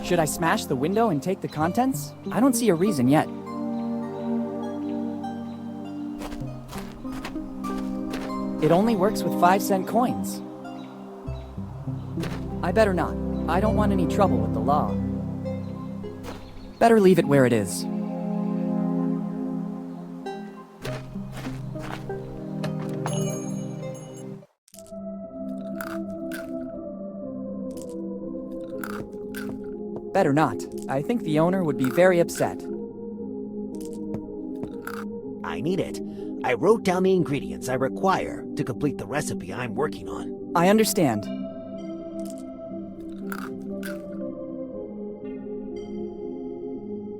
Should I smash the window and take the contents? I don't see a reason yet. It only works with 5-cent coins. I better not. I don't want any trouble with the law. Better leave it where it is. Better not. I think the owner would be very upset. I need it. I wrote down the ingredients I require to complete the recipe I'm working on. I understand.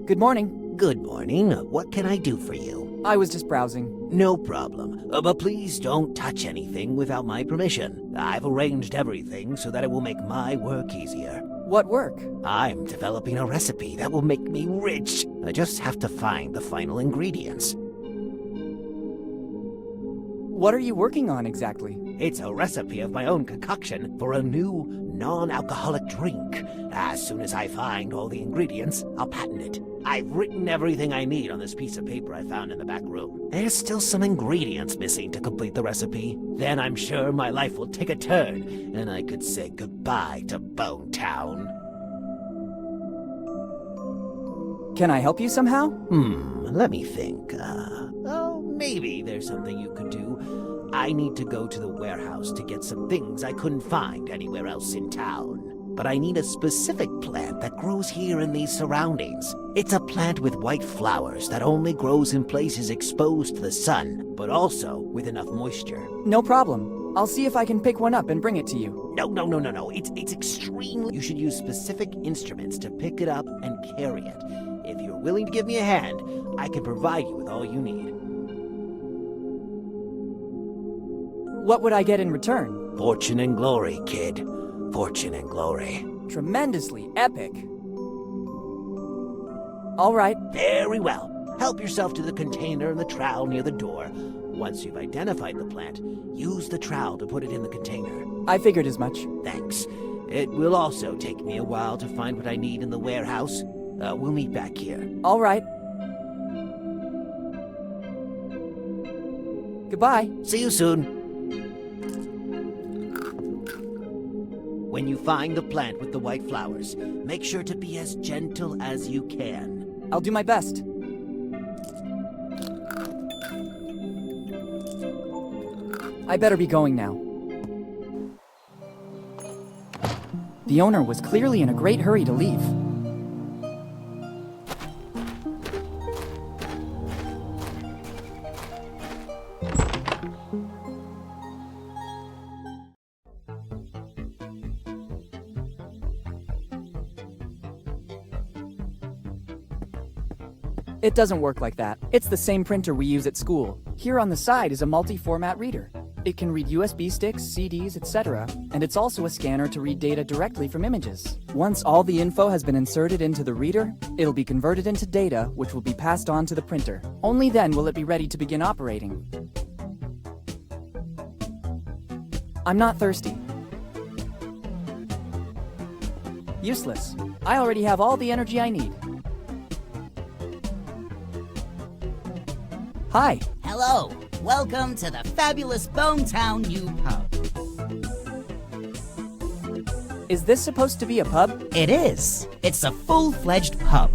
Good morning. Good morning. What can I do for you? I was just browsing. No problem. But please don't touch anything without my permission. I've arranged everything so that it will make my work easier. What work? I'm developing a recipe that will make me rich. I just have to find the final ingredients. What are you working on exactly? It's a recipe of my own concoction for a new non-alcoholic drink. As soon as I find all the ingredients, I'll patent it. I've written everything I need on this piece of paper I found in the back room. There's still some ingredients missing to complete the recipe. Then I'm sure my life will take a turn, and I could say goodbye to Bone Town. Can I help you somehow? Let me think. Maybe there's something you could do. I need to go to the warehouse to get some things I couldn't find anywhere else in town. But I need a specific plant that grows here in these surroundings. It's a plant with white flowers that only grows in places exposed to the sun, but also with enough moisture. No problem. I'll see if I can pick one up and bring it to you. No. It's extremely... You should use specific instruments to pick it up and carry it. If you're willing to give me a hand, I can provide you with all you need. What would I get in return? Fortune and glory, kid. Fortune and glory. Tremendously epic. All right. Very well. Help yourself to the container and the trowel near the door. Once you've identified the plant, use the trowel to put it in the container. I figured as much. Thanks. It will also take me a while to find what I need in the warehouse. We'll meet back here. All right. Goodbye. See you soon. When you find the plant with the white flowers, make sure to be as gentle as you can. I'll do my best. I better be going now. The owner was clearly in a great hurry to leave. It doesn't work like that. It's the same printer we use at school. Here on the side is a multi-format reader. It can read USB sticks, CDs, etc., and it's also a scanner to read data directly from images. Once all the info has been inserted into the reader, it'll be converted into data, which will be passed on to the printer. Only then will it be ready to begin operating. I'm not thirsty. Useless. I already have all the energy I need. Hi. Hello. Welcome to the fabulous Bone Town New Pub. Is this supposed to be a pub? It is. It's a full-fledged pub.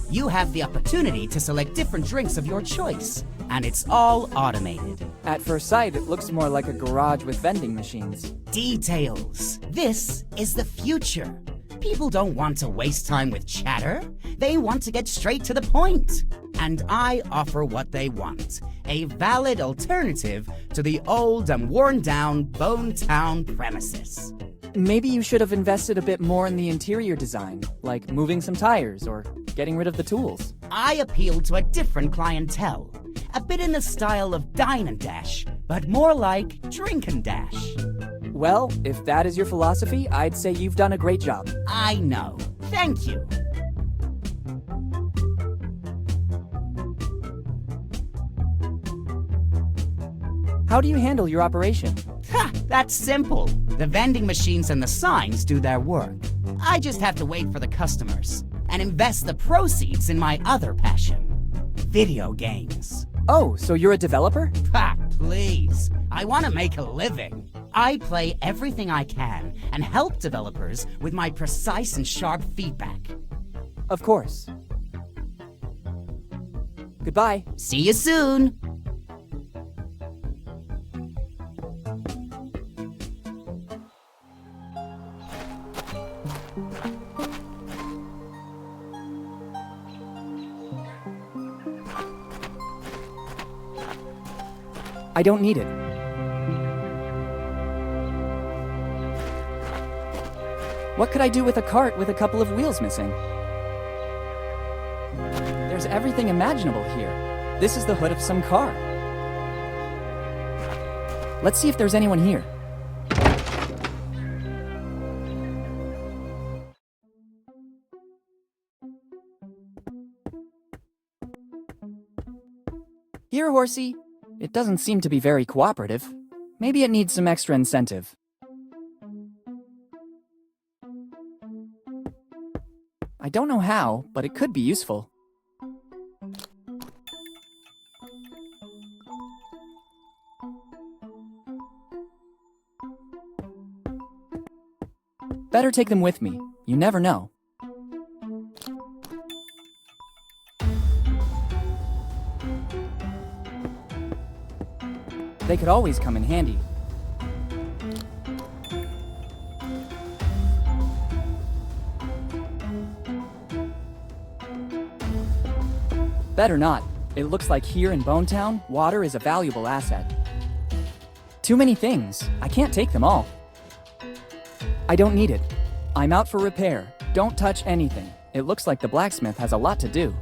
You have the opportunity to select different drinks of your choice, and it's all automated. At first sight, it looks more like a garage with vending machines. Details. This is the future. People don't want to waste time with chatter. They want to get straight to the point. And I offer what they want. A valid alternative to the old and worn-down Bone Town premises. Maybe you should have invested a bit more in the interior design, like moving some tires or getting rid of the tools. I appeal to a different clientele. A bit in the style of Dine and Dash, but more like Drink and Dash. Well, if that is your philosophy, I'd say you've done a great job. I know. Thank you. How do you handle your operation? Ha! That's simple. The vending machines and the signs do their work. I just have to wait for the customers and invest the proceeds in my other passion, video games. Oh, so you're a developer? Ha! Please. I want to make a living. I play everything I can and help developers with my precise and sharp feedback. Of course. Goodbye. See you soon. I don't need it. What could I do with a cart with a couple of wheels missing? There's everything imaginable here. This is the hood of some car. Let's see if there's anyone here. Here, horsey. It doesn't seem to be very cooperative. Maybe it needs some extra incentive. I don't know how, but it could be useful. Better take them with me. You never know. They could always come in handy. Better not. It looks like here in Bonetown, water is a valuable asset. Too many things. I can't take them all. I don't need it. I'm out for repair. Don't touch anything. It looks like the blacksmith has a lot to do.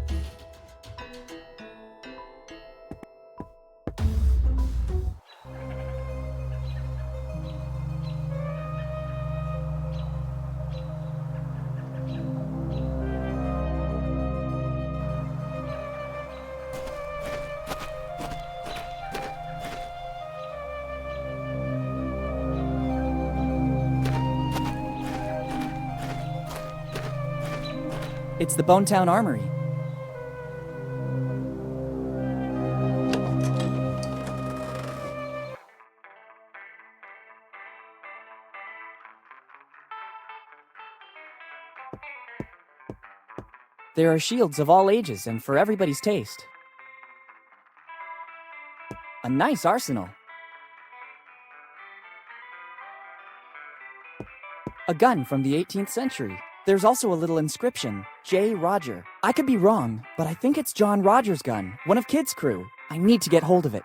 It's the Bonetown Armory. There are shields of all ages and for everybody's taste. A nice arsenal. A gun from the 18th century. There's also a little inscription, J. Roger. I could be wrong, but I think it's John Rogers' gun, one of Kid's crew. I need to get hold of it.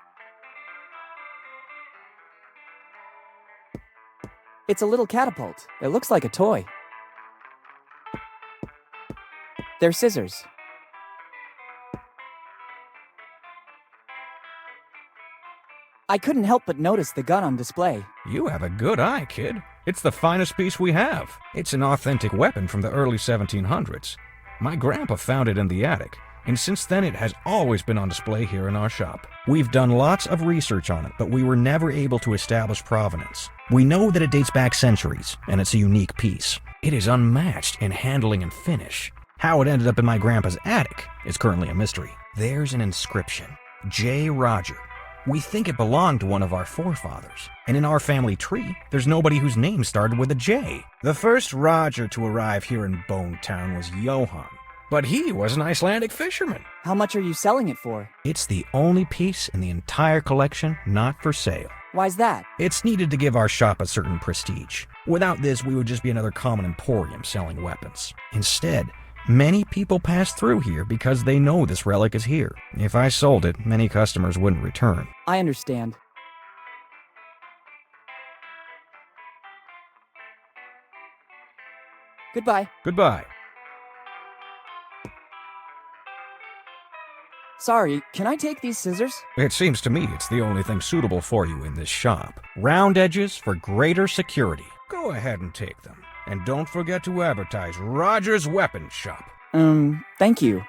It's a little catapult. It looks like a toy. They're scissors. I couldn't help but notice the gun on display. You have a good eye, kid. It's the finest piece we have. It's an authentic weapon from the early 1700s. My grandpa found it in the attic, and since then it has always been on display here in our shop. We've done lots of research on it, but we were never able to establish provenance. We know that it dates back centuries, and it's a unique piece. It is unmatched in handling and finish. How it ended up in my grandpa's attic is currently a mystery. There's an inscription, J. Roger. We think it belonged to one of our forefathers. And in our family tree, there's nobody whose name started with a J. The first Roger to arrive here in Bonetown was Johann, but he was an Icelandic fisherman. How much are you selling it for? It's the only piece in the entire collection not for sale. Why's that? It's needed to give our shop a certain prestige. Without this, we would just be another common emporium selling weapons. Instead, many people pass through here because they know this relic is here. If I sold it, many customers wouldn't return. I understand. Goodbye. Goodbye. Sorry, can I take these scissors? It seems to me it's the only thing suitable for you in this shop. Round edges for greater security. Go ahead and take them. And don't forget to advertise Roger's Weapon Shop. Thank you.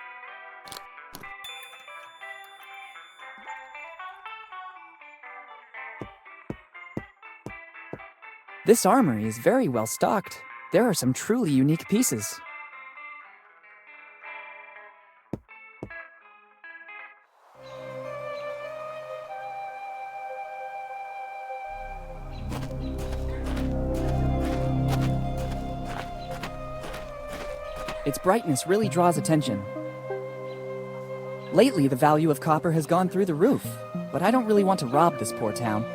This armory is very well stocked. There are some truly unique pieces. Its brightness really draws attention. Lately, the value of copper has gone through the roof, but I don't really want to rob this poor town.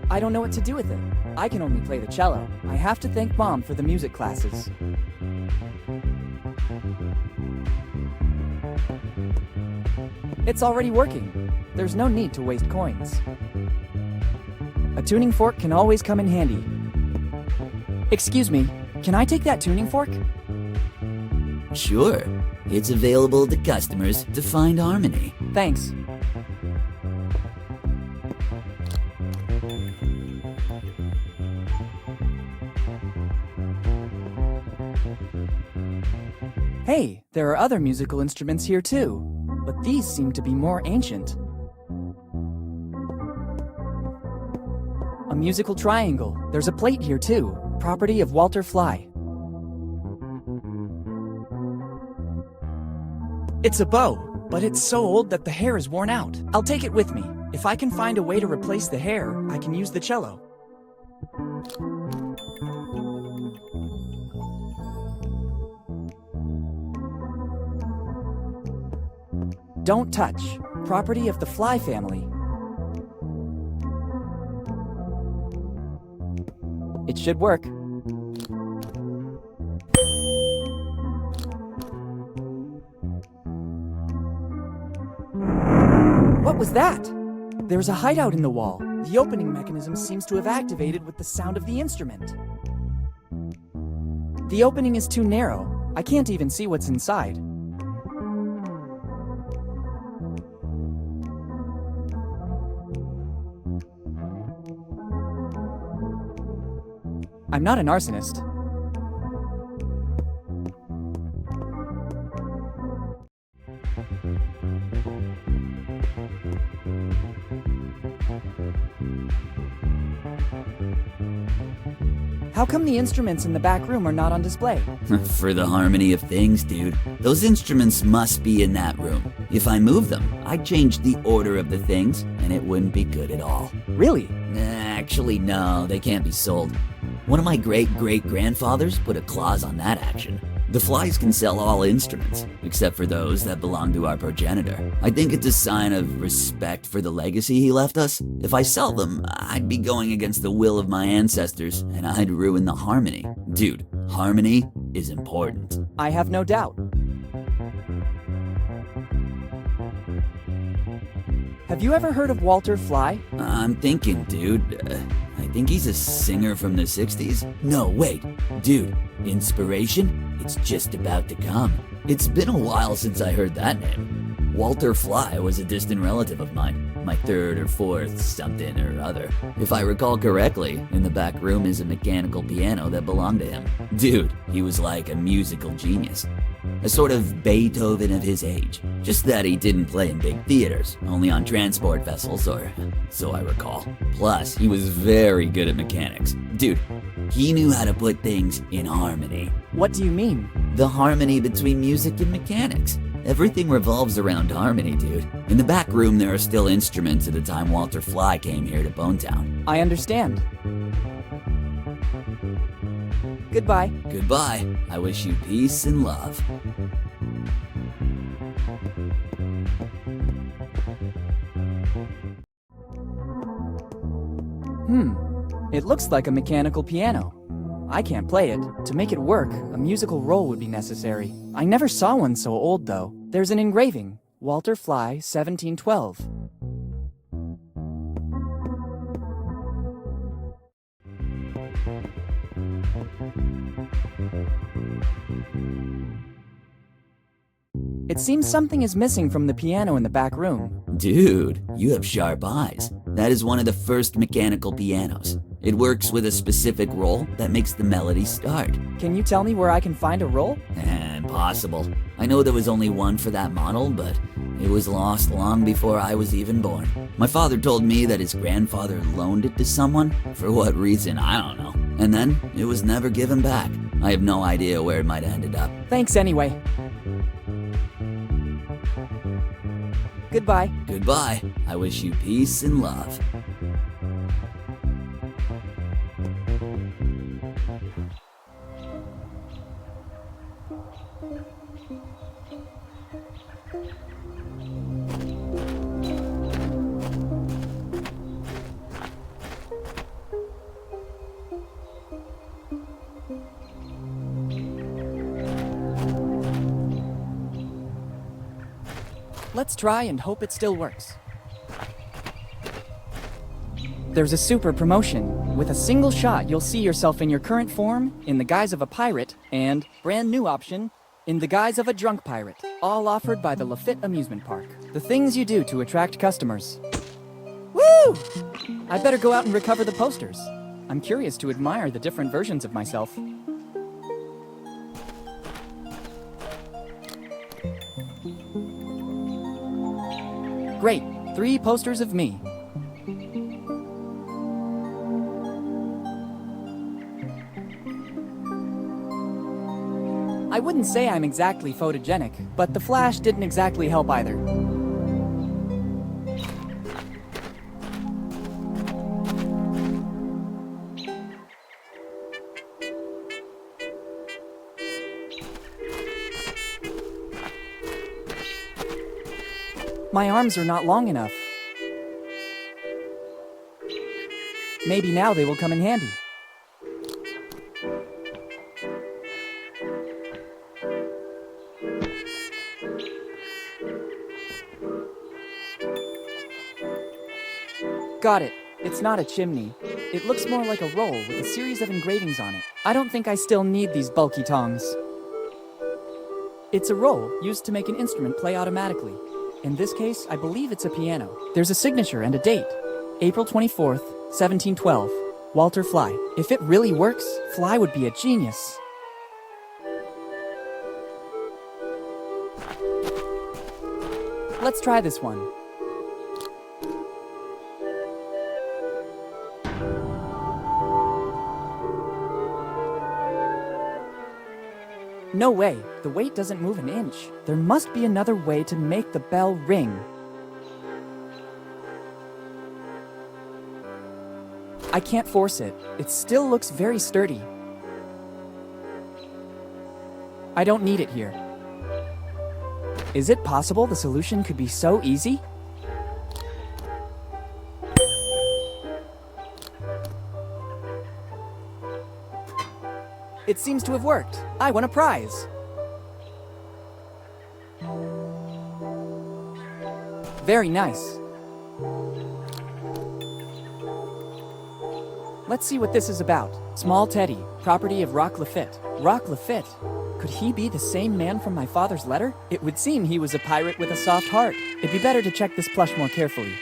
I don't know what to do with it. I can only play the cello. I have to thank Mom for the music classes. It's already working. There's no need to waste coins. A tuning fork can always come in handy. Excuse me, can I take that tuning fork? Sure. It's available to customers to find harmony. Thanks. Hey, there are other musical instruments here too, but these seem to be more ancient. A musical triangle. There's a plate here too, property of Walter Fly. It's a bow, but it's so old that the hair is worn out. I'll take it with me. If I can find a way to replace the hair, I can use the cello. Don't touch. Property of the Fly family. It should work. What was that? There's a hideout in the wall. The opening mechanism seems to have activated with the sound of the instrument. The opening is too narrow. I can't even see what's inside. I'm not an arsonist. How come the instruments in the back room are not on display? For the harmony of things, dude. Those instruments must be in that room. If I move them, I'd change the order of the things, and it wouldn't be good at all. Really? Actually, no, they can't be sold. One of my great-great-grandfathers put a clause on that action. The Flies can sell all instruments, except for those that belong to our progenitor. I think it's a sign of respect for the legacy he left us. If I sell them, I'd be going against the will of my ancestors, and I'd ruin the harmony. Dude, harmony is important. I have no doubt. Have you ever heard of Walter Fly? I'm thinking, dude. I think he's a singer from the 60s. No, wait. Dude, inspiration? It's just about to come. It's been a while since I heard that name. Walter Fly was a distant relative of mine. My third or fourth something or other. If I recall correctly, in the back room is a mechanical piano that belonged to him. Dude, he was like a musical genius. A sort of Beethoven of his age. Just that he didn't play in big theaters, only on transport vessels, or so I recall. Plus, he was very good at mechanics. Dude, he knew how to put things in harmony. What do you mean? The harmony between music and mechanics. Everything revolves around harmony, dude. In the back room, there are still instruments at the time Walter Fly came here to Bonetown. I understand. Goodbye. Goodbye. I wish you peace and love. It looks like a mechanical piano. I can't play it. To make it work, a musical roll would be necessary. I never saw one so old, though. There's an engraving. Walter Fly, 1712. It seems something is missing from the piano in the back room. Dude, you have sharp eyes. That is one of the first mechanical pianos. It works with a specific roll that makes the melody start. Can you tell me where I can find a roll? Impossible. I know there was only one for that model, but it was lost long before I was even born. My father told me that his grandfather loaned it to someone. For what reason, I don't know. And then it was never given back. I have no idea where it might have ended up. Thanks anyway. Goodbye. Goodbye. I wish you peace and love. Let's try and hope it still works. There's a super promotion. With a single shot, you'll see yourself in your current form, in the guise of a pirate, and, brand new option, in the guise of a drunk pirate. All offered by the Lafitte Amusement Park. The things you do to attract customers. Woo! I better go out and recover the posters. I'm curious to admire the different versions of myself. Great, 3 posters of me. I wouldn't say I'm exactly photogenic, but the flash didn't exactly help either. My arms are not long enough. Maybe now they will come in handy. Got it. It's not a chimney. It looks more like a roll with a series of engravings on it. I don't think I still need these bulky tongs. It's a roll used to make an instrument play automatically. In this case, I believe it's a piano. There's a signature and a date. April 24th, 1712. Walter Fly. If it really works, Fly would be a genius. Let's try this one. No way, the weight doesn't move an inch. There must be another way to make the bell ring. I can't force it. It still looks very sturdy. I don't need it here. Is it possible the solution could be so easy? It seems to have worked. I won a prize. Very nice. Let's see what this is about. Small Teddy, property of Rock Lafitte. Rock Lafitte? Could he be the same man from my father's letter? It would seem he was a pirate with a soft heart. It'd be better to check this plush more carefully.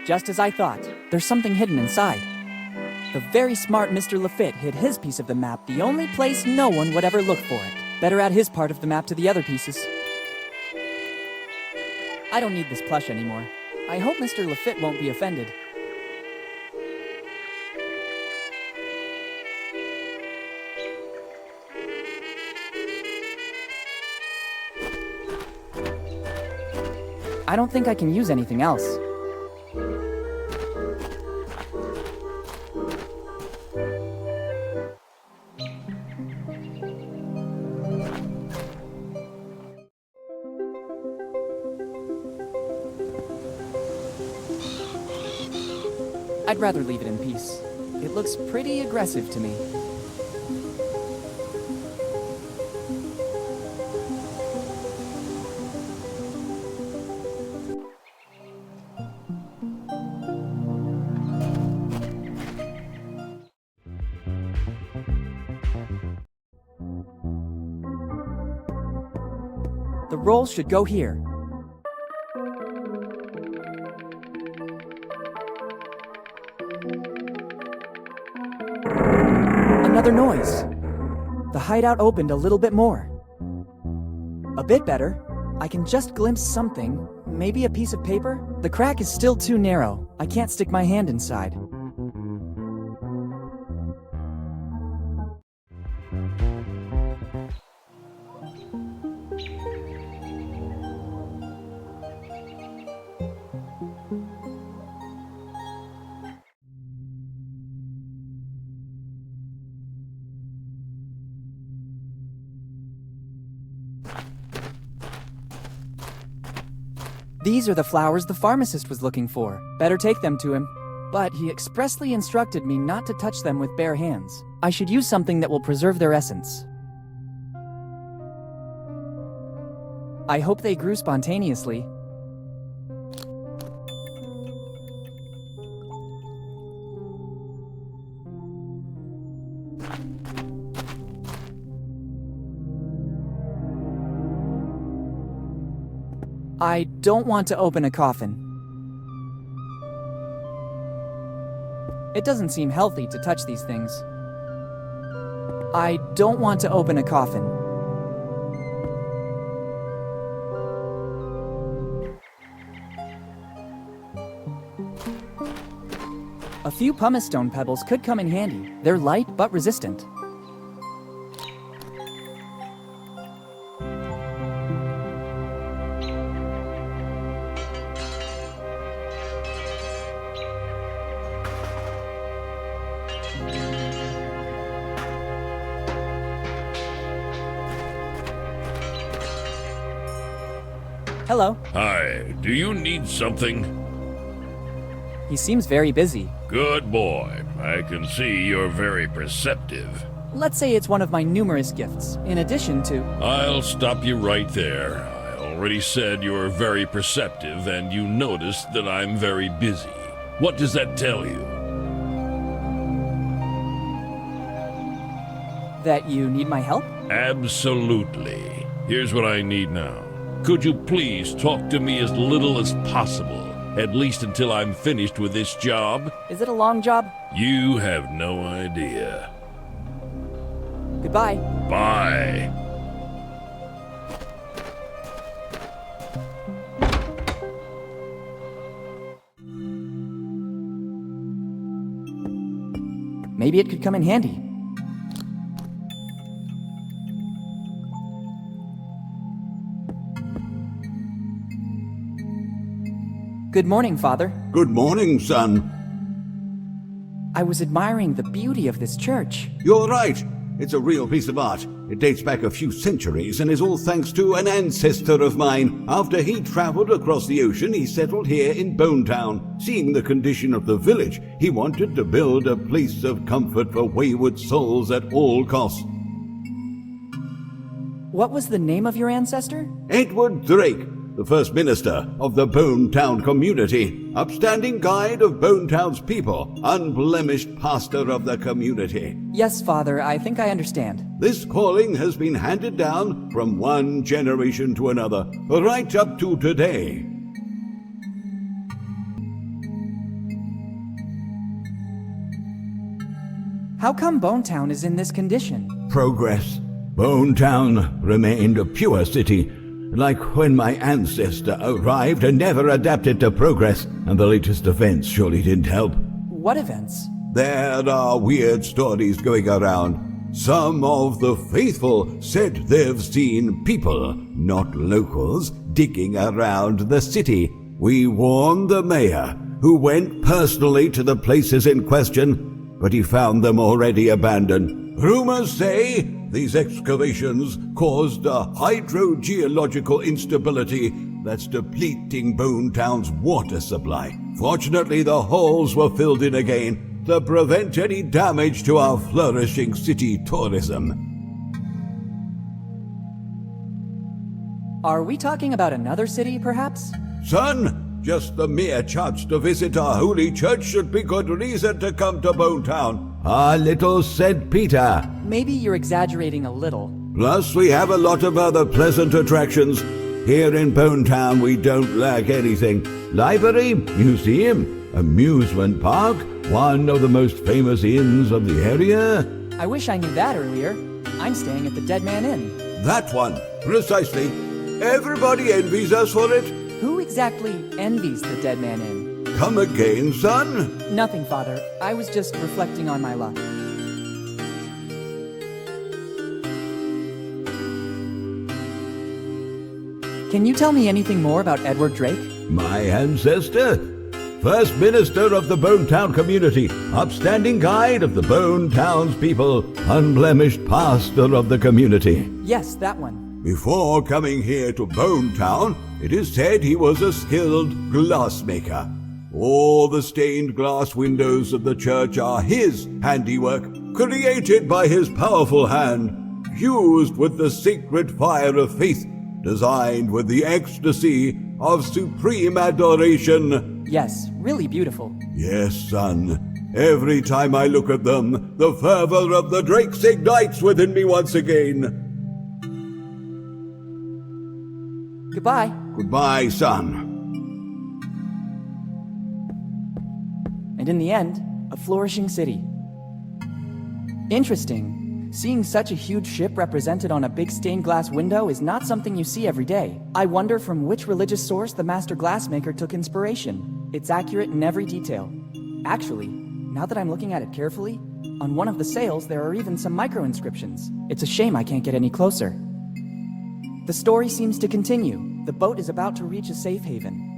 Just as I thought, there's something hidden inside. The very smart Mr. Lafitte hid his piece of the map the only place no one would ever look for it. Better add his part of the map to the other pieces. I don't need this plush anymore. I hope Mr. Lafitte won't be offended. I don't think I can use anything else. I'd rather leave it in peace. It looks pretty aggressive to me. roll should go here. Another noise. The hideout opened a little bit more. A bit better. I can just glimpse something. Maybe a piece of paper? The crack is still too narrow. I can't stick my hand inside. These are the flowers the pharmacist was looking for. Better take them to him. But he expressly instructed me not to touch them with bare hands. I should use something that will preserve their essence. I hope they grew spontaneously. I don't want to open a coffin. It doesn't seem healthy to touch these things. I don't want to open a coffin. A few pumice stone pebbles could come in handy. They're light but resistant. Hello. Hi, do you need something? He seems very busy. Good boy. I can see you're very perceptive. Let's say it's one of my numerous gifts, in addition to... I'll stop you right there. I already said you're very perceptive, and you noticed that I'm very busy. What does that tell you? That you need my help? Absolutely. Here's what I need now. Could you please talk to me as little as possible, at least until I'm finished with this job? Is it a long job? You have no idea. Goodbye. Bye. Maybe it could come in handy. Good morning, Father. Good morning, son. I was admiring the beauty of this church. You're right. It's a real piece of art. It dates back a few centuries and is all thanks to an ancestor of mine. After he traveled across the ocean, he settled here in Bonetown. Seeing the condition of the village, he wanted to build a place of comfort for wayward souls at all costs. What was the name of your ancestor? Edward Drake, the first minister of the Bonetown community, upstanding guide of Bonetown's people, unblemished pastor of the community. Yes, Father, I think I understand. This calling has been handed down from one generation to another, right up to today. How come Bonetown is in this condition? Progress. Bonetown remained a pure city, like when my ancestor arrived and never adapted to progress, and the latest events surely didn't help. What events? There are weird stories going around. Some of the faithful said they've seen people, not locals, digging around the city. We warned the mayor, who went personally to the places in question, but he found them already abandoned. Rumors say these excavations caused a hydrogeological instability that's depleting Bonetown's water supply. Fortunately, the holes were filled in again to prevent any damage to our flourishing city tourism. Are we talking about another city, perhaps? Son, just the mere chance to visit our holy church should be good reason to come to Bonetown. Our little St. Peter. Maybe you're exaggerating a little. Plus, we have a lot of other pleasant attractions. Here in Bone Town, we don't lack anything. Library, museum, amusement park, one of the most famous inns of the area. I wish I knew that earlier. I'm staying at the Dead Man Inn. That one, precisely. Everybody envies us for it. Who exactly envies the Dead Man Inn? Come again, son? Nothing, Father. I was just reflecting on my luck. Can you tell me anything more about Edward Drake? My ancestor? First minister of the Bone Town community, upstanding guide of the Bone Town's people, unblemished pastor of the community. Yes, that one. Before coming here to Bone Town, it is said he was a skilled glassmaker. All the stained glass windows of the church are his handiwork, created by his powerful hand, fused with the sacred fire of faith, designed with the ecstasy of supreme adoration. Yes, really beautiful. Yes, son. Every time I look at them, the fervor of the Drakes ignites within me once again. Goodbye. Goodbye, son. And in the end, a flourishing city. Interesting. Seeing such a huge ship represented on a big stained glass window is not something you see every day. I wonder from which religious source the master glassmaker took inspiration. It's accurate in every detail. Actually, now that I'm looking at it carefully, on one of the sails there are even some micro-inscriptions. It's a shame I can't get any closer. The story seems to continue. The boat is about to reach a safe haven.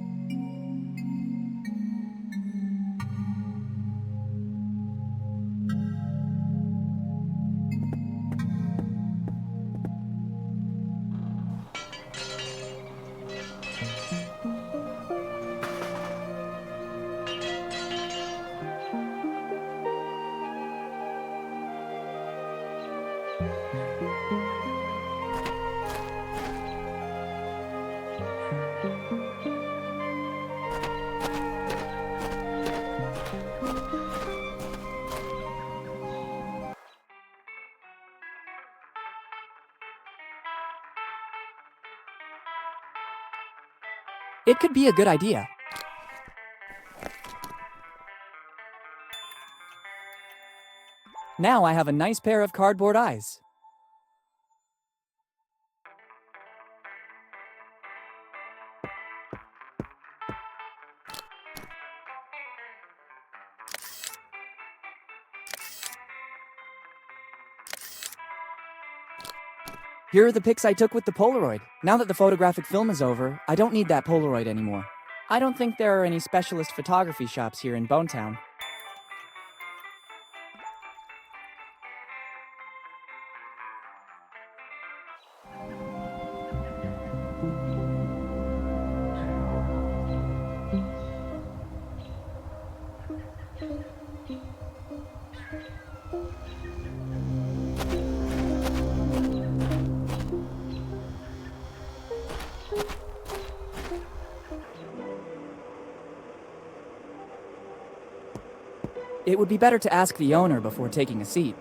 It could be a good idea. Now I have a nice pair of cardboard eyes. Here are the pics I took with the Polaroid. Now that the photographic film is over, I don't need that Polaroid anymore. I don't think there are any specialist photography shops here in Bonetown. It would be better to ask the owner before taking a seat.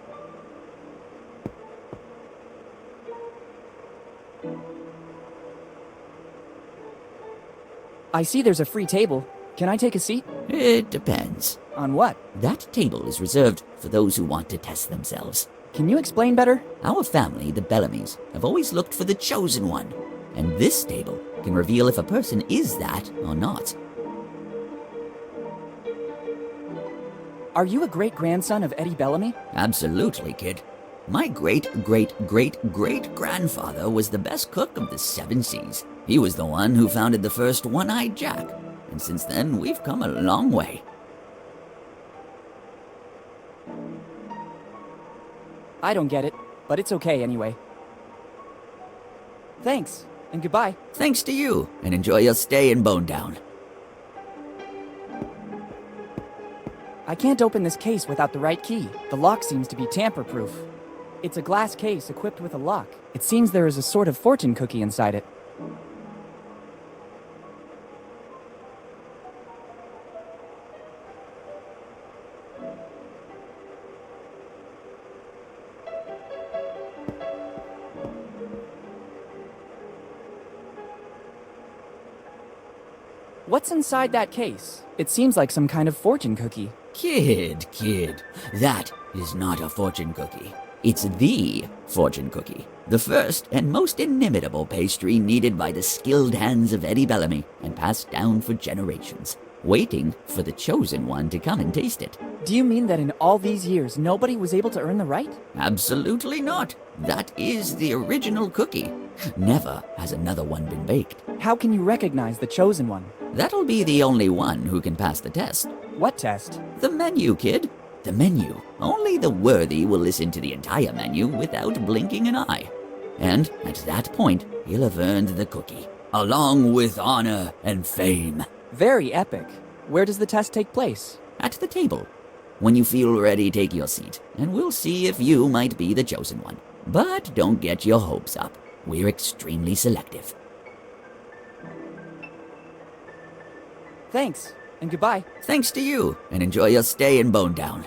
I see there's a free table. Can I take a seat? It depends. On what? That table is reserved for those who want to test themselves. Can you explain better? Our family, the Bellamys, have always looked for the chosen one, and this table can reveal if a person is that or not. Are you a great-grandson of Eddie Bellamy? Absolutely, kid. My great-great-great-great-grandfather was the best cook of the 7 seas. He was the one who founded the first One-Eyed Jack, and since then we've come a long way. I don't get it, but it's okay anyway. Thanks, and goodbye. Thanks to you, and enjoy your stay in Bonetown. I can't open this case without the right key. The lock seems to be tamper-proof. It's a glass case equipped with a lock. It seems there is a sort of fortune cookie inside it. What's inside that case? It seems like some kind of fortune cookie. Kid, that is not a fortune cookie. It's the fortune cookie. The first and most inimitable pastry needed by the skilled hands of Eddie Bellamy and passed down for generations, waiting for the chosen one to come and taste it. Do you mean that in all these years, nobody was able to earn the right? Absolutely not. That is the original cookie. Never has another one been baked. How can you recognize the chosen one? That'll be the only one who can pass the test. What test? The menu, kid. The menu. Only the worthy will listen to the entire menu without blinking an eye. And at that point, he'll have earned the cookie, along with honor and fame. Very epic. Where does the test take place? At the table. When you feel ready, take your seat, and we'll see if you might be the chosen one. But don't get your hopes up. We're extremely selective. Thanks, and goodbye. Thanks to you, and enjoy your stay in Bone Town.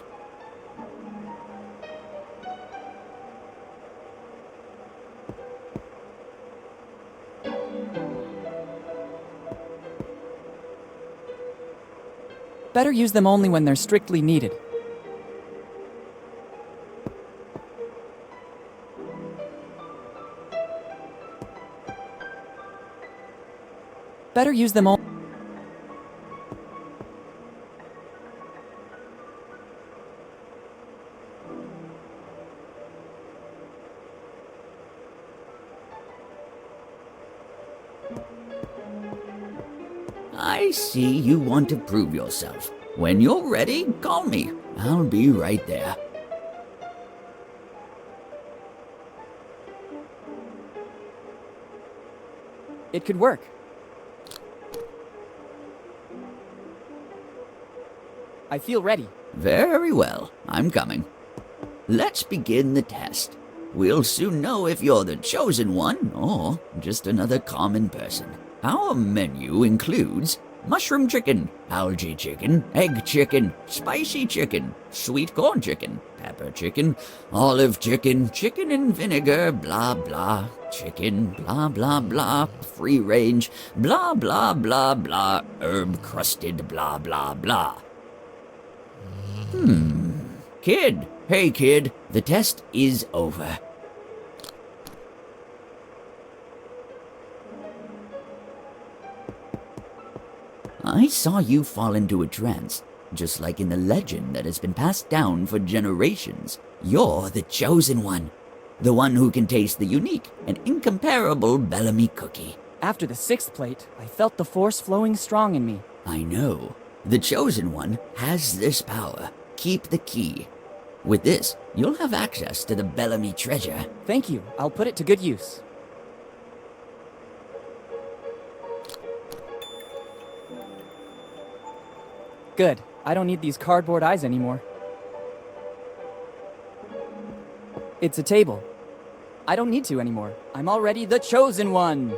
Better use them only when they're strictly needed. Better use them all. I see you want to prove yourself. When you're ready, call me. I'll be right there. It could work. I feel ready. Very well, I'm coming. Let's begin the test. We'll soon know if you're the chosen one or just another common person. Our menu includes mushroom chicken, algae chicken, egg chicken, spicy chicken, sweet corn chicken, pepper chicken, olive chicken, chicken and vinegar, blah blah, chicken, blah blah blah, free range, blah blah blah blah, herb crusted, blah blah blah. Kid, hey kid, the test is over. I saw you fall into a trance, just like in the legend that has been passed down for generations. You're the chosen one, the one who can taste the unique and incomparable Bellamy cookie. After the 6th plate, I felt the force flowing strong in me. I know. The chosen one has this power. Keep the key. With this, you'll have access to the Bellamy treasure. Thank you. I'll put it to good use. Good. I don't need these cardboard eyes anymore. It's a table. I don't need to anymore. I'm already the chosen one.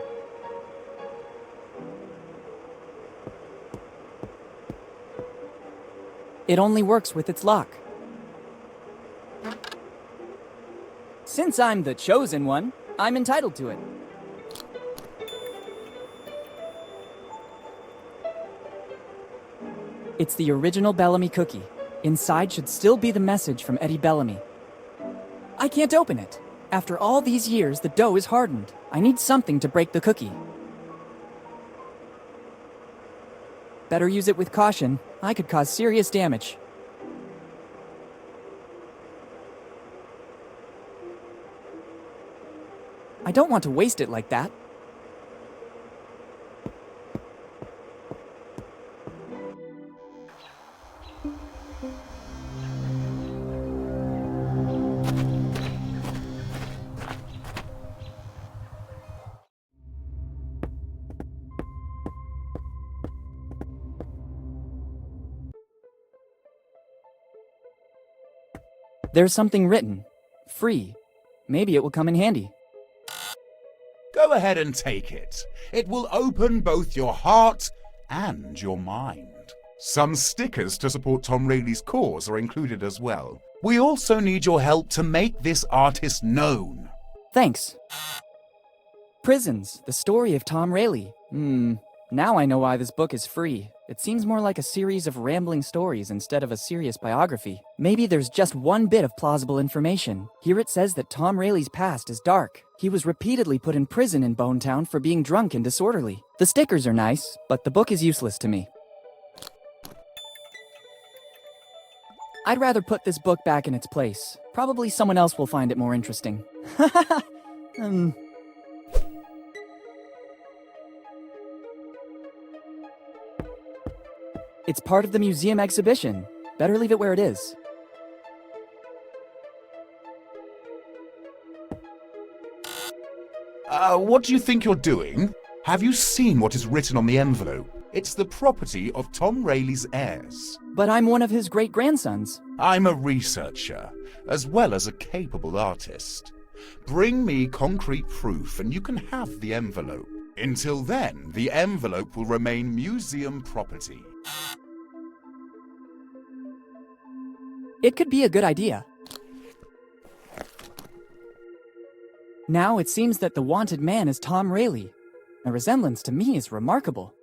It only works with its lock. Since I'm the chosen one, I'm entitled to it. It's the original Bellamy cookie. Inside should still be the message from Eddie Bellamy. I can't open it. After all these years, the dough is hardened. I need something to break the cookie. Better use it with caution. I could cause serious damage. I don't want to waste it like that. There's something written. Free. Maybe it will come in handy. Go ahead and take it. It will open both your heart and your mind. Some stickers to support Tom Rayleigh's cause are included as well. We also need your help to make this artist known. Thanks. Prisons, the story of Tom Rayleigh. Now I know why this book is free. It seems more like a series of rambling stories instead of a serious biography. Maybe there's just one bit of plausible information. Here it says that Tom Rayleigh's past is dark. He was repeatedly put in prison in Bonetown for being drunk and disorderly. The stickers are nice, but the book is useless to me. I'd rather put this book back in its place. Probably someone else will find it more interesting. It's part of the museum exhibition. Better leave it where it is. What do you think you're doing? Have you seen what is written on the envelope? It's the property of Tom Rayleigh's heirs. But I'm one of his great-grandsons. I'm a researcher, as well as a capable artist. Bring me concrete proof and you can have the envelope. Until then, the envelope will remain museum property. It could be a good idea. Now it seems that the wanted man is Tom Rayleigh. The resemblance to me is remarkable.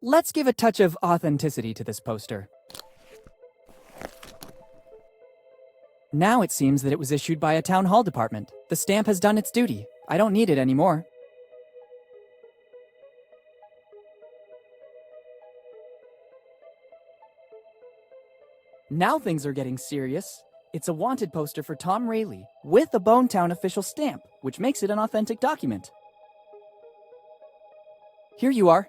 Let's give a touch of authenticity to this poster. Now it seems that it was issued by a town hall department. The stamp has done its duty. I don't need it anymore. Now things are getting serious. It's a wanted poster for Tom Rayleigh, with a Bonetown official stamp, which makes it an authentic document. Here you are.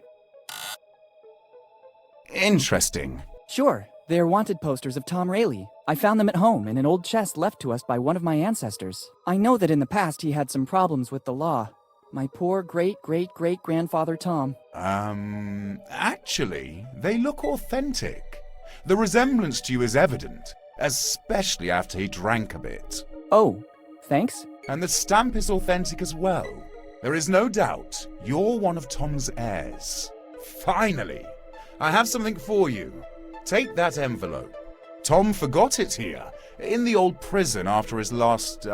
Interesting. Sure, they're wanted posters of Tom Rayleigh. I found them at home in an old chest left to us by one of my ancestors. I know that in the past he had some problems with the law. My poor great-great-great-grandfather Tom. Actually, they look authentic. The resemblance to you is evident, especially after he drank a bit. Oh, thanks. And the stamp is authentic as well. There is no doubt you're one of Tom's heirs. Finally, I have something for you. Take that envelope. Tom forgot it here, in the old prison after his last,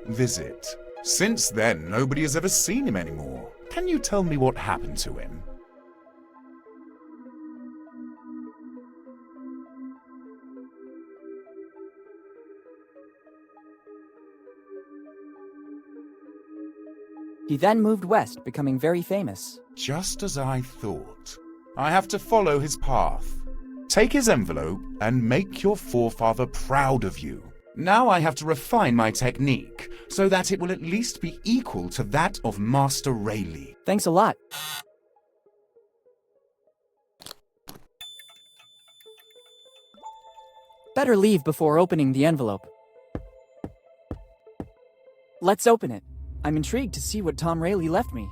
visit. Since then, nobody has ever seen him anymore. Can you tell me what happened to him? He then moved west, becoming very famous. Just as I thought. I have to follow his path. Take his envelope and make your forefather proud of you. Now I have to refine my technique so that it will at least be equal to that of Master Rayleigh. Thanks a lot. Better leave before opening the envelope. Let's open it. I'm intrigued to see what Tom Rayleigh left me.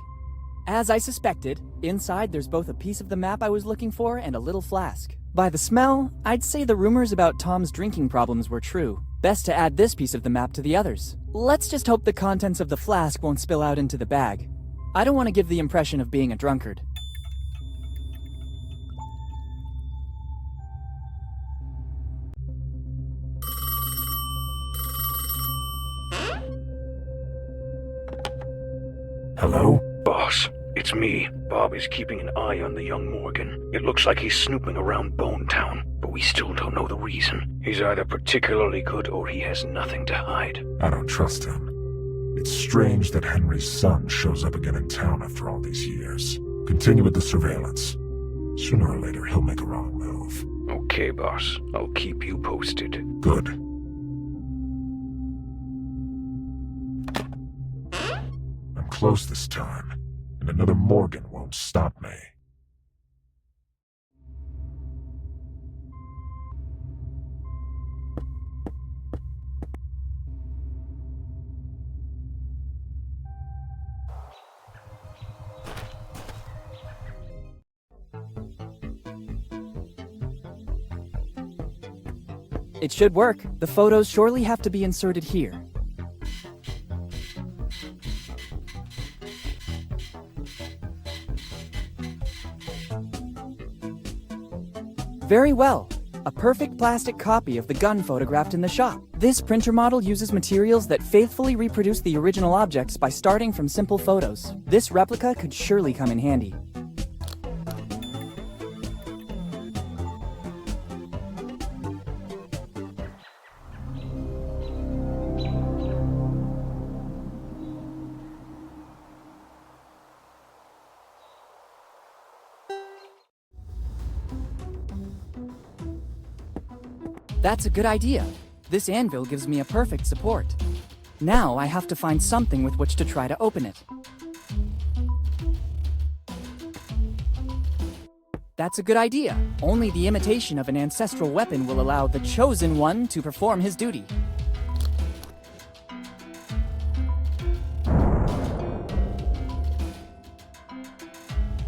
As I suspected, inside there's both a piece of the map I was looking for and a little flask. By the smell, I'd say the rumors about Tom's drinking problems were true. Best to add this piece of the map to the others. Let's just hope the contents of the flask won't spill out into the bag. I don't want to give the impression of being a drunkard. Hello? Boss, it's me. Bob is keeping an eye on the young Morgan. It looks like he's snooping around Bonetown, but we still don't know the reason. He's either particularly good or he has nothing to hide. I don't trust him. It's strange that Henry's son shows up again in town after all these years. Continue with the surveillance. Sooner or later, he'll make a wrong move. Okay, boss. I'll keep you posted. Good. I'm close this time, and another Morgan won't stop me. It should work. The photos surely have to be inserted here. Very well. A perfect plastic copy of the gun photographed in the shop. This printer model uses materials that faithfully reproduce the original objects by starting from simple photos. This replica could surely come in handy. That's a good idea. This anvil gives me a perfect support. Now I have to find something with which to try to open it. That's a good idea. Only the imitation of an ancestral weapon will allow the Chosen One to perform his duty.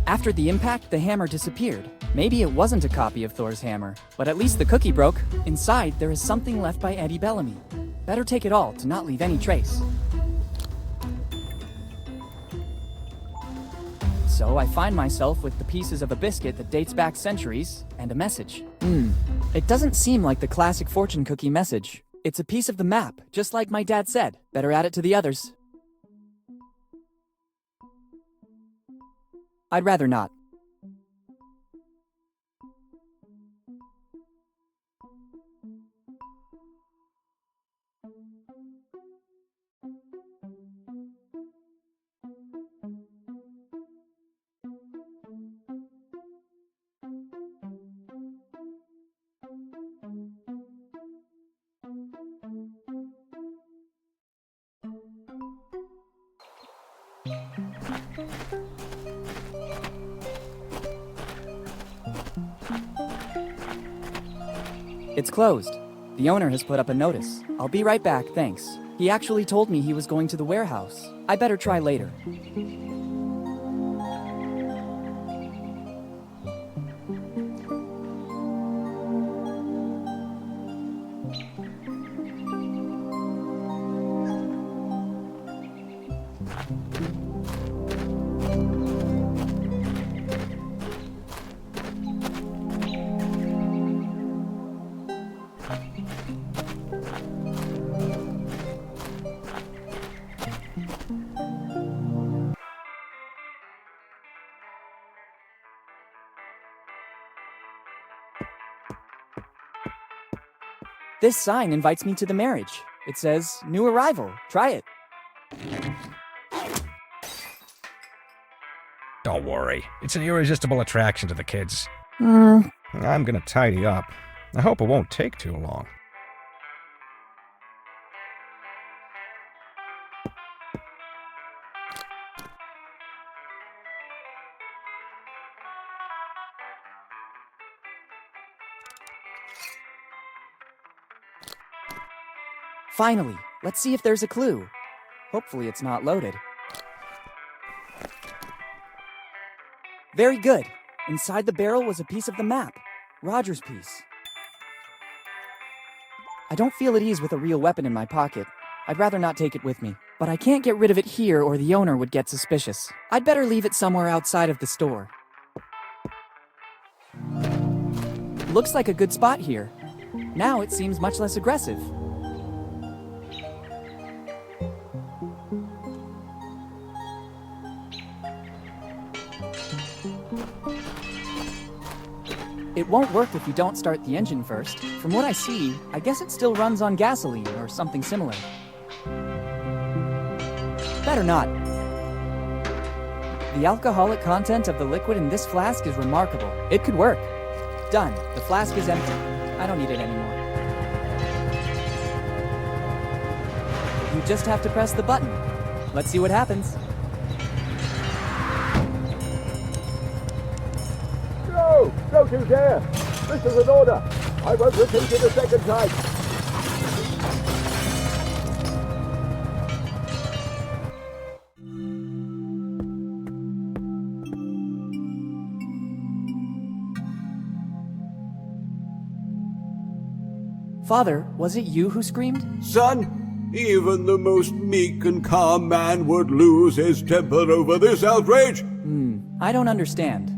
After the impact, the hammer disappeared. Maybe it wasn't a copy of Thor's hammer, but at least the cookie broke. Inside, there is something left by Eddie Bellamy. Better take it all to not leave any trace. So I find myself with the pieces of a biscuit that dates back centuries, and a message. It doesn't seem like the classic fortune cookie message. It's a piece of the map, just like my dad said. Better add it to the others. I'd rather not. It's closed. The owner has put up a notice. I'll be right back, thanks. He actually told me he was going to the warehouse. I better try later. This sign invites me to the marriage. It says, "New arrival. Try it." Don't worry. It's an irresistible attraction to the kids. I'm gonna tidy up. I hope it won't take too long. Finally, let's see if there's a clue. Hopefully it's not loaded. Very good. Inside the barrel was a piece of the map. Roger's piece. I don't feel at ease with a real weapon in my pocket. I'd rather not take it with me. But I can't get rid of it here or the owner would get suspicious. I'd better leave it somewhere outside of the store. Looks like a good spot here. Now it seems much less aggressive. It won't work if you don't start the engine first. From what I see, I guess it still runs on gasoline or something similar. Better not. The alcoholic content of the liquid in this flask is remarkable. It could work. Done. The flask is empty. I don't need it anymore. You just have to press the button. Let's see what happens. Don't you dare! This is an order! I won't repeat it a second time! Father, was it you who screamed? Son, even the most meek and calm man would lose his temper over this outrage! I don't understand.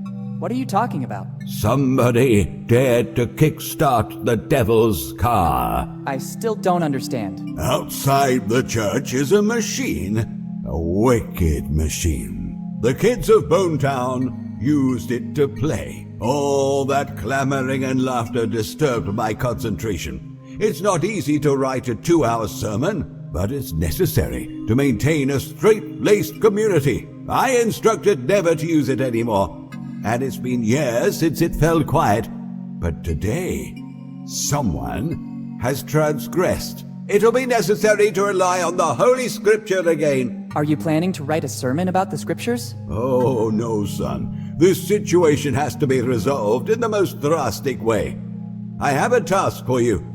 What are you talking about? Somebody dared to kickstart the devil's car. I still don't understand. Outside the church is a machine, a wicked machine. The kids of Bonetown used it to play. All that clamoring and laughter disturbed my concentration. It's not easy to write a 2-hour sermon, but it's necessary to maintain a straight-laced community. I instructed never to use it anymore, and it's been years since it fell quiet. But today, someone has transgressed. It'll be necessary to rely on the Holy Scripture again. Are you planning to write a sermon about the scriptures? Oh, no, son. This situation has to be resolved in the most drastic way. I have a task for you.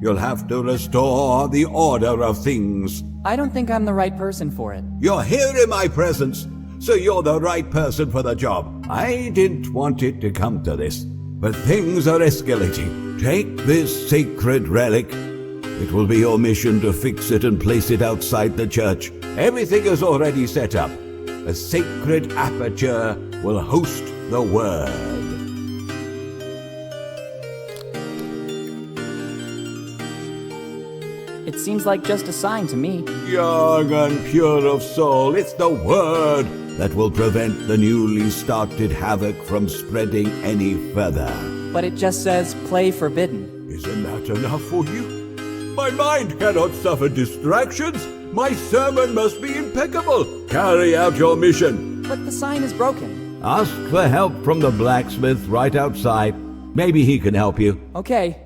You'll have to restore the order of things. I don't think I'm the right person for it. You're here in my presence, so you're the right person for the job. I didn't want it to come to this, but things are escalating. Take this sacred relic. It will be your mission to fix it and place it outside the church. Everything is already set up. A sacred aperture will host the word. It seems like just a sign to me. Young and pure of soul, it's the word that will prevent the newly started havoc from spreading any further. But it just says, play forbidden. Isn't that enough for you? My mind cannot suffer distractions. My sermon must be impeccable. Carry out your mission. But the sign is broken. Ask for help from the blacksmith right outside. Maybe he can help you. Okay.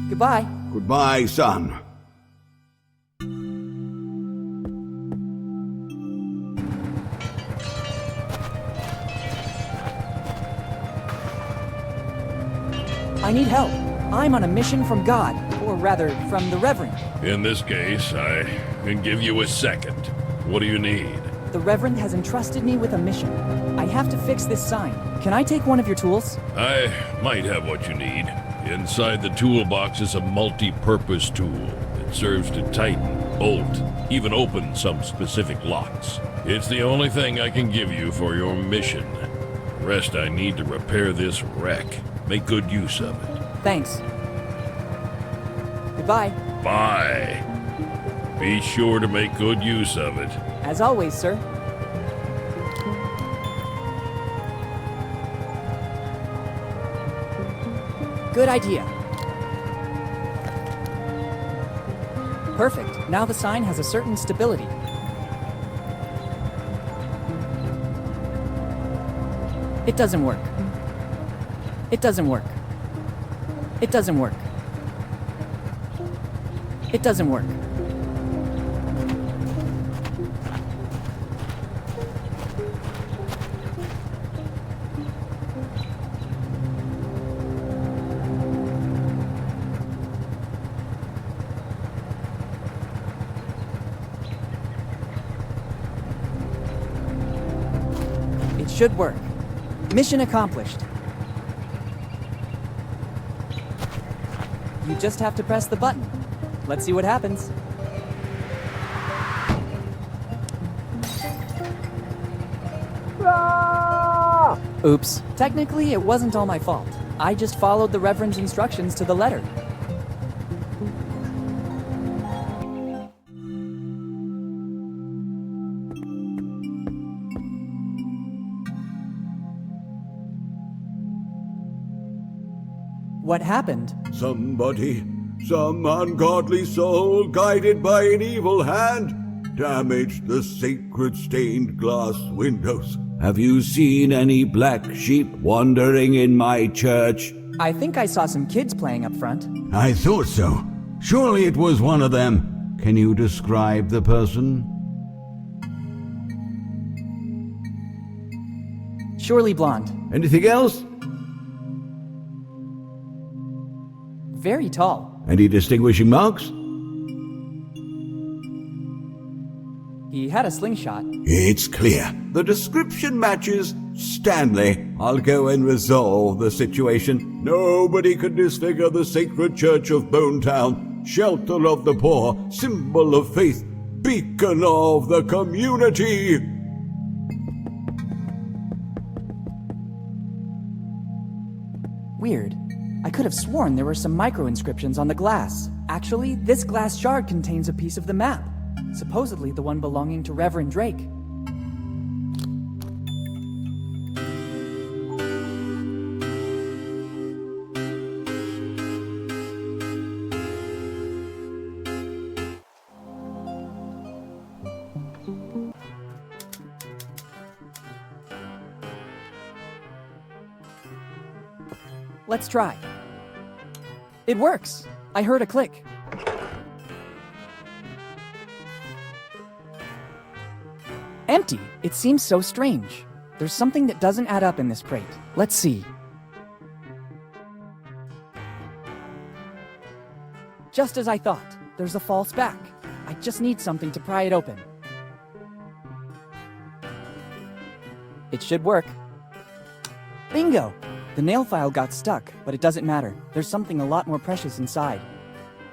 Goodbye. Goodbye, son. I need help. I'm on a mission from God, or rather, from the Reverend. In this case, I can give you a second. What do you need? The Reverend has entrusted me with a mission. I have to fix this sign. Can I take one of your tools? I might have what you need. Inside the toolbox is a multi-purpose tool. It serves to tighten, bolt, even open some specific locks. It's the only thing I can give you for your mission. The rest I need to repair this wreck. Make good use of it. Thanks. Goodbye. Bye. Be sure to make good use of it. As always, sir. Good idea. Perfect. Now the sign has a certain stability. It doesn't work. It doesn't work. It doesn't work. It doesn't work. It should work. Mission accomplished. You just have to press the button. Let's see what happens. Oops. Technically, it wasn't all my fault. I just followed the Reverend's instructions to the letter. What happened? Somebody, some ungodly soul guided by an evil hand, damaged the sacred stained glass windows. Have you seen any black sheep wandering in my church? I think I saw some kids playing up front. I thought so. Surely it was one of them. Can you describe the person? Surely blonde. Anything else? Very tall. Any distinguishing marks? He had a slingshot. It's clear. The description matches Stanley. I'll go and resolve the situation. Nobody can disfigure the sacred church of Bonetown, shelter of the poor, symbol of faith, beacon of the community. Weird. I could have sworn there were some micro-inscriptions on the glass. Actually, this glass shard contains a piece of the map. Supposedly the one belonging to Reverend Drake. Let's try. It works! I heard a click. Empty! It seems so strange. There's something that doesn't add up in this crate. Let's see. Just as I thought. There's a false back. I just need something to pry it open. It should work. Bingo! The nail file got stuck, but it doesn't matter. There's something a lot more precious inside.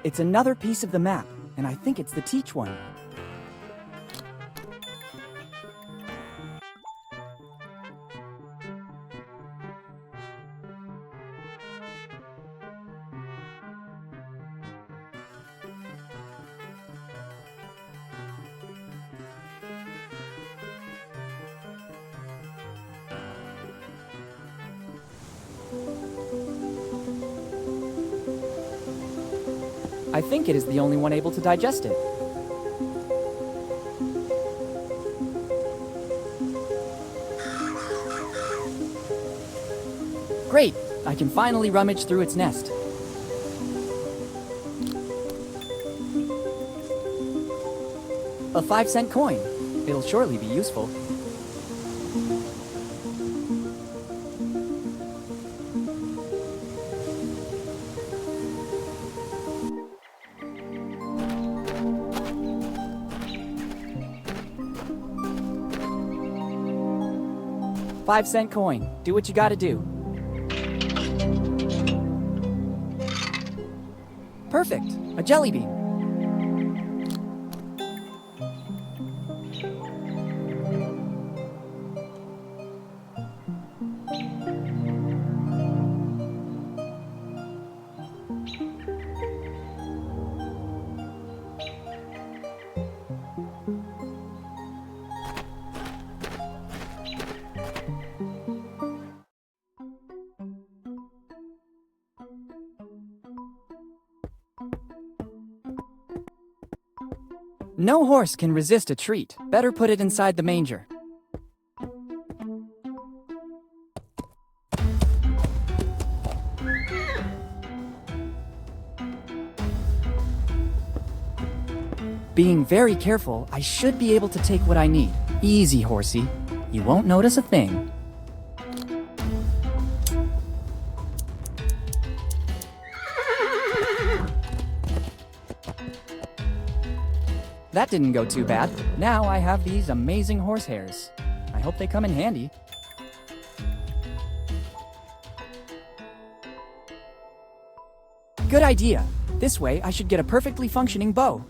It's another piece of the map, and I think it's the Teach one. I think it is the only one able to digest it. Great! I can finally rummage through its nest. A 5-cent coin. It'll surely be useful. $5-cent coin. Do what you gotta do. Perfect. A jelly bean. No horse can resist a treat. Better put it inside the manger. Being very careful, I should be able to take what I need. Easy, horsey. You won't notice a thing. That didn't go too bad. Now I have these amazing horsehairs. I hope they come in handy. Good idea. This way I should get a perfectly functioning bow.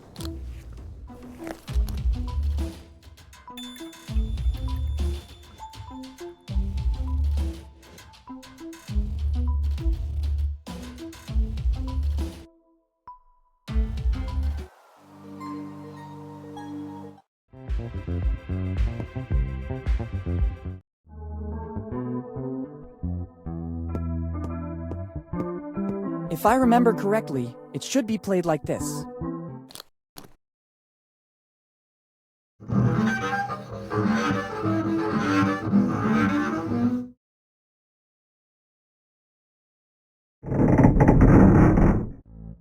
If I remember correctly, it should be played like this.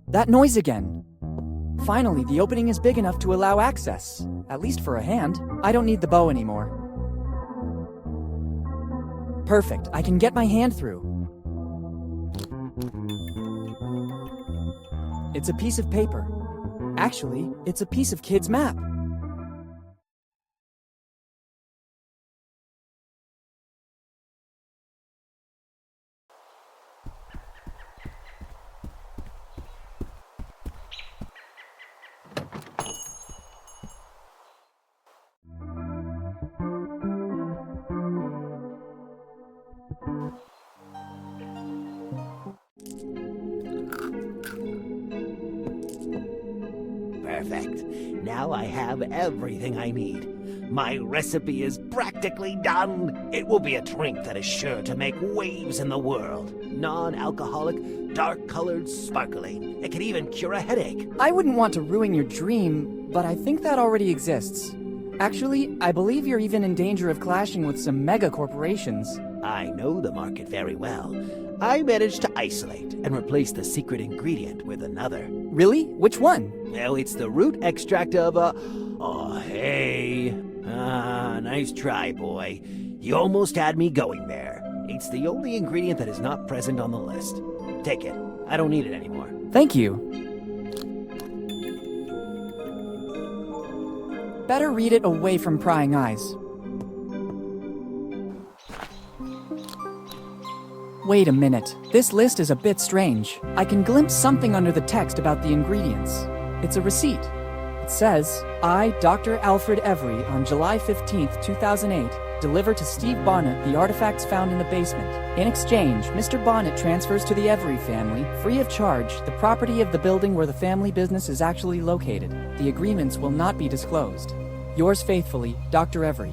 That noise again. Finally, the opening is big enough to allow access. At least for a hand. I don't need the bow anymore. Perfect, I can get my hand through. It's a piece of paper. Actually, it's a piece of Kid's map. Perfect. Now I have everything I need. My recipe is practically done. It will be a drink that is sure to make waves in the world. Non-alcoholic, dark-colored, sparkling. It can even cure a headache. I wouldn't want to ruin your dream, but I think that already exists. Actually, I believe you're even in danger of clashing with some mega corporations. I know the market very well. I managed to isolate and replace the secret ingredient with another. Really? Which one? Well, it's the root extract of Oh, hey. Nice try, boy. You almost had me going there. It's the only ingredient that is not present on the list. Take it. I don't need it anymore. Thank you. Better read it away from prying eyes. Wait a minute. This list is a bit strange. I can glimpse something under the text about the ingredients. It's a receipt. It says, I, Dr. Alfred Every, on July 15th, 2008, deliver to Steve Bonnet the artifacts found in the basement. In exchange, Mr. Bonnet transfers to the Every family, free of charge, the property of the building where the family business is actually located. The agreements will not be disclosed. Yours faithfully, Dr. Every.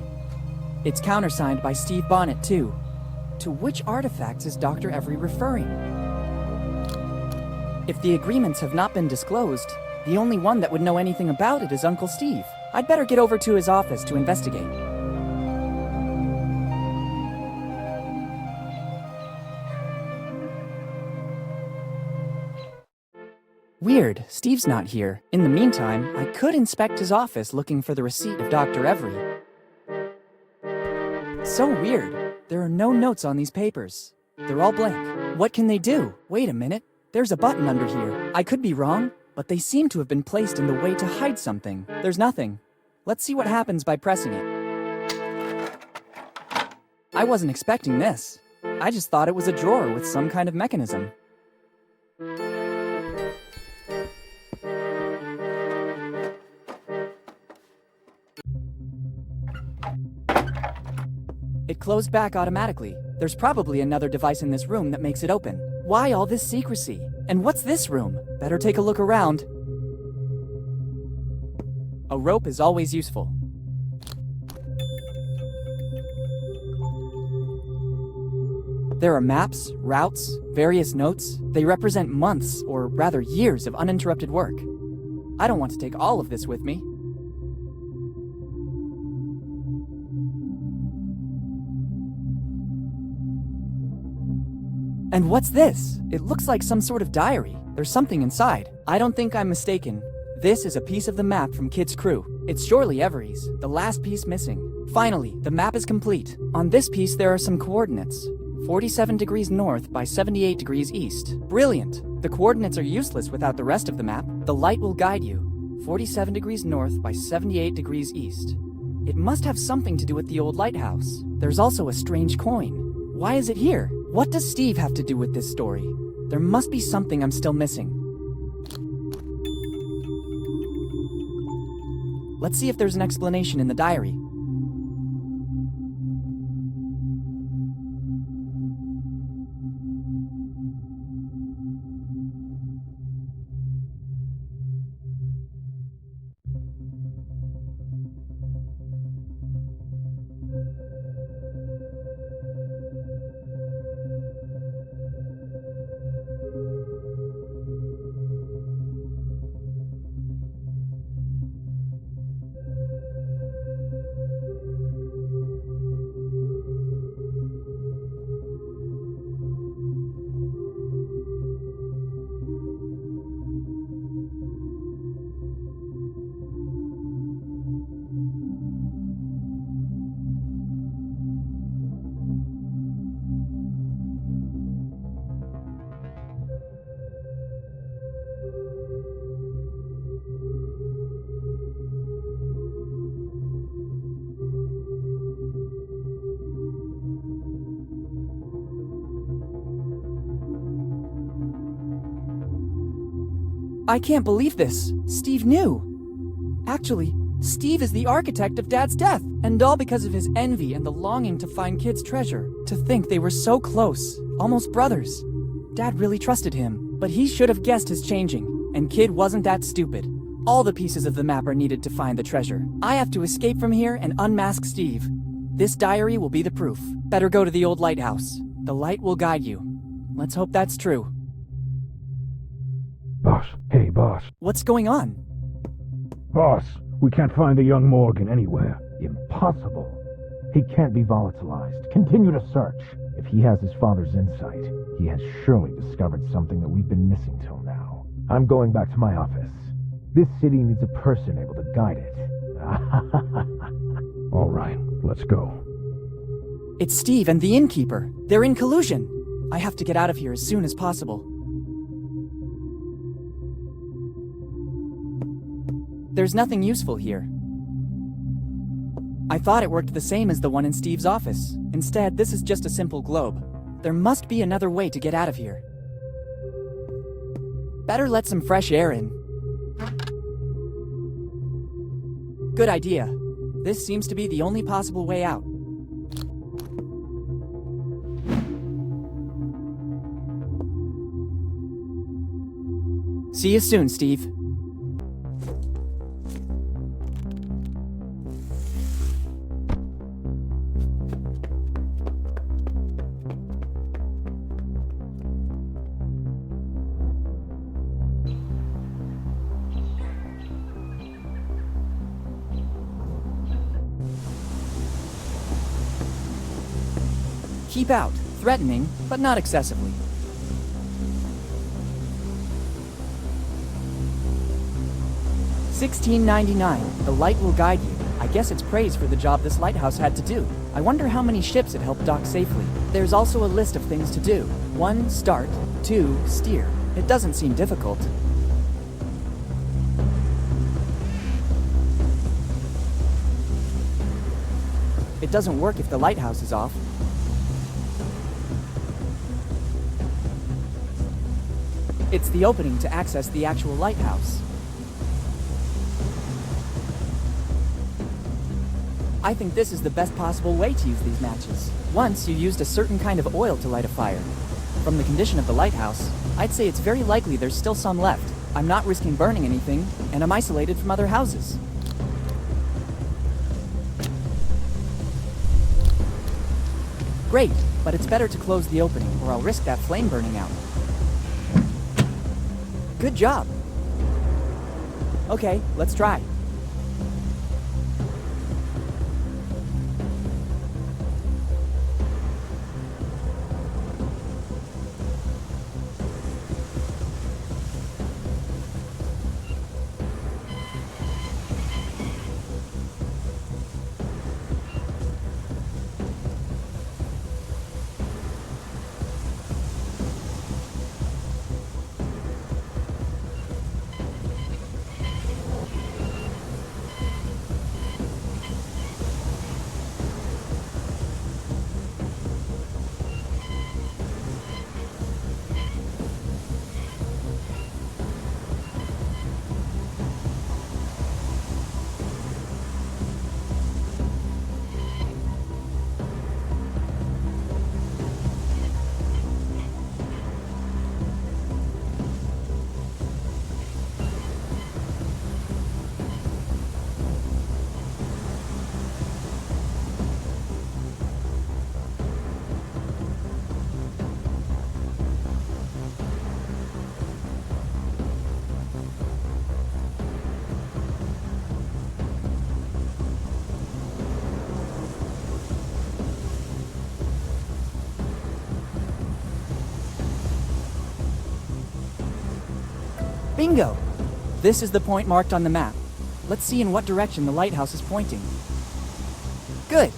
It's countersigned by Steve Bonnet, too. To which artifacts is Dr. Every referring? If the agreements have not been disclosed, the only one that would know anything about it is Uncle Steve. I'd better get over to his office to investigate. Weird, Steve's not here. In the meantime, I could inspect his office looking for the receipt of Dr. Every. So weird. There are no notes on these papers. They're all blank. What can they do? Wait a minute. There's a button under here. I could be wrong, but they seem to have been placed in the way to hide something. There's nothing. Let's see what happens by pressing it. I wasn't expecting this. I just thought it was a drawer with some kind of mechanism. It closed back automatically. There's probably another device in this room that makes it open. Why all this secrecy? And what's this room? Better take a look around. A rope is always useful. There are maps, routes, various notes. They represent months, or rather years, of uninterrupted work. I don't want to take all of this with me. And what's this? It looks like some sort of diary. There's something inside. I don't think I'm mistaken. This is a piece of the map from Kid's crew. It's surely Every's, the last piece missing. Finally, the map is complete. On this piece there are some coordinates. 47 degrees north by 78 degrees east. Brilliant! The coordinates are useless without the rest of the map. The light will guide you. 47 degrees north by 78 degrees east. It must have something to do with the old lighthouse. There's also a strange coin. Why is it here? What does Steve have to do with this story? There must be something I'm still missing. Let's see if there's an explanation in the diary. I can't believe this. Steve knew. Actually, Steve is the architect of Dad's death, and all because of his envy and the longing to find Kid's treasure. To think they were so close, almost brothers. Dad really trusted him, but he should have guessed his changing, and Kid wasn't that stupid. All the pieces of the map are needed to find the treasure. I have to escape from here and unmask Steve. This diary will be the proof. Better go to the old lighthouse. The light will guide you. Let's hope that's true. Boss. Hey, boss. What's going on? Boss, we can't find the young Morgan anywhere. Impossible. He can't be volatilized. Continue to search. If he has his father's insight, he has surely discovered something that we've been missing till now. I'm going back to my office. This city needs a person able to guide it. All right, let's go. It's Steve and the innkeeper. They're in collusion. I have to get out of here as soon as possible. There's nothing useful here. I thought it worked the same as the one in Steve's office. Instead, this is just a simple globe. There must be another way to get out of here. Better let some fresh air in. Good idea. This seems to be the only possible way out. See you soon, Steve. Keep out. Threatening, but not excessively. $16.99. The light will guide you. I guess it's praise for the job this lighthouse had to do. I wonder how many ships it helped dock safely. There's also a list of things to do. 1. Start. 2. Steer. It doesn't seem difficult. It doesn't work if the lighthouse is off. It's the opening to access the actual lighthouse. I think this is the best possible way to use these matches. Once you used a certain kind of oil to light a fire. From the condition of the lighthouse, I'd say it's very likely there's still some left. I'm not risking burning anything, and I'm isolated from other houses. Great, but it's better to close the opening, or I'll risk that flame burning out. Good job. Okay, let's try. Bingo! This is the point marked on the map. Let's see in what direction the lighthouse is pointing. Good!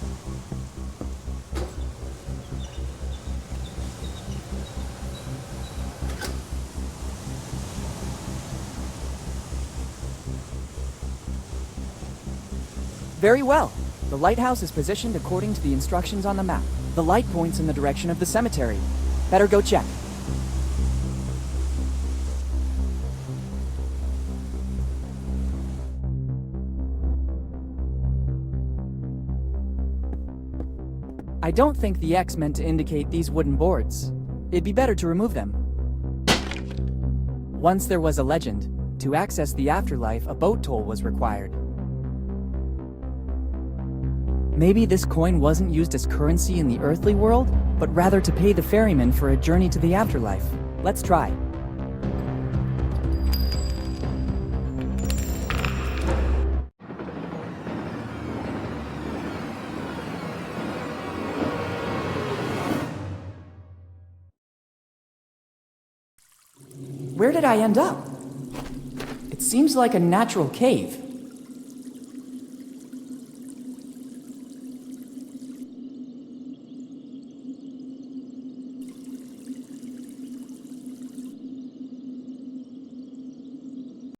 Very well. The lighthouse is positioned according to the instructions on the map. The light points in the direction of the cemetery. Better go check. I don't think the X meant to indicate these wooden boards. It'd be better to remove them. Once there was a legend, to access the afterlife, a boat toll was required. Maybe this coin wasn't used as currency in the earthly world, but rather to pay the ferryman for a journey to the afterlife. Let's try. Where did I end up? It seems like a natural cave.